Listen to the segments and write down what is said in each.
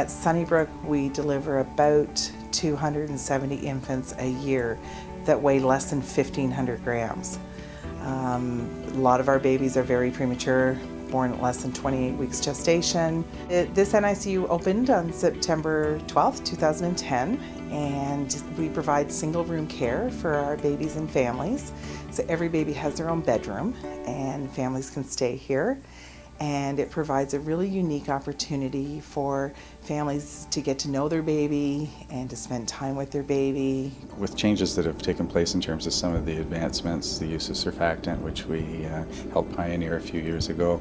At Sunnybrook, we deliver about 270 infants a year that weigh less than 1,500 grams. A lot of our babies are very premature, born at less than 28 weeks gestation. This NICU opened on September 12th, 2010, and we provide single room care for our babies and families. So every baby has their own bedroom and families can stay here. And it provides a really unique opportunity for families to get to know their baby and to spend time with their baby. With changes that have taken place in terms of some of the advancements, the use of surfactant, which we helped pioneer a few years ago,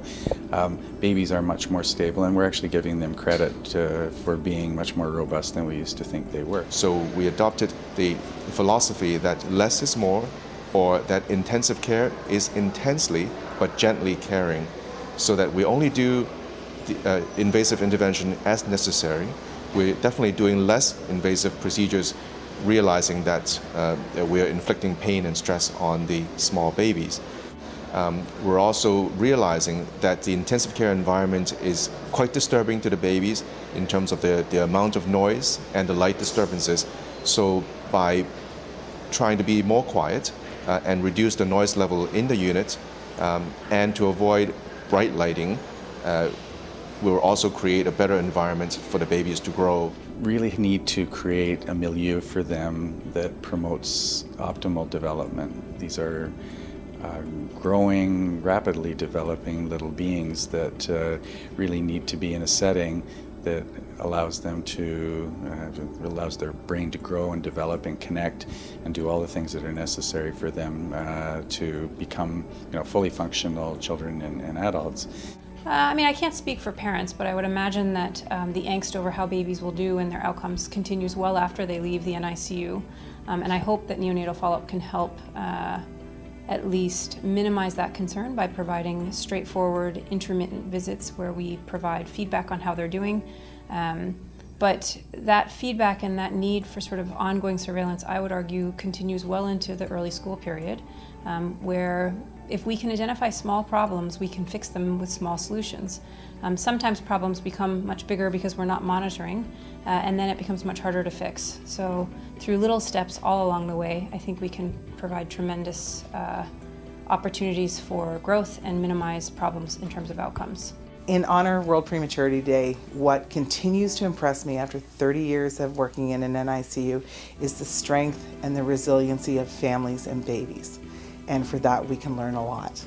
babies are much more stable, and we're actually giving them credit for being much more robust than we used to think they were. So we adopted the philosophy that less is more, or that intensive care is intensely but gently caring, so that we only do the invasive intervention as necessary. We're definitely doing less invasive procedures, realizing that we're inflicting pain and stress on the small babies. We're also realizing that the intensive care environment is quite disturbing to the babies in terms of the amount of noise and the light disturbances. So by trying to be more quiet and reduce the noise level in the unit, and to avoid bright lighting, will also create a better environment for the babies to grow. Really need to create a milieu for them that promotes optimal development. These are growing, rapidly developing little beings that really need to be in a setting that allows them allows their brain to grow and develop and connect and do all the things that are necessary for them to become, fully functional children and adults. I can't speak for parents, but I would imagine that the angst over how babies will do and their outcomes continues well after they leave the NICU. And I hope that neonatal follow-up can help at least minimize that concern by providing straightforward intermittent visits where we provide feedback on how they're doing. But that feedback and that need for sort of ongoing surveillance, I would argue, continues well into the early school period, where if we can identify small problems, we can fix them with small solutions. Sometimes problems become much bigger because we're not monitoring, and then it becomes much harder to fix. So through little steps all along the way, I think we can provide tremendous opportunities for growth and minimize problems in terms of outcomes. In honor of World Prematurity Day, what continues to impress me after 30 years of working in an NICU is the strength and the resiliency of families and babies. And for that, we can learn a lot.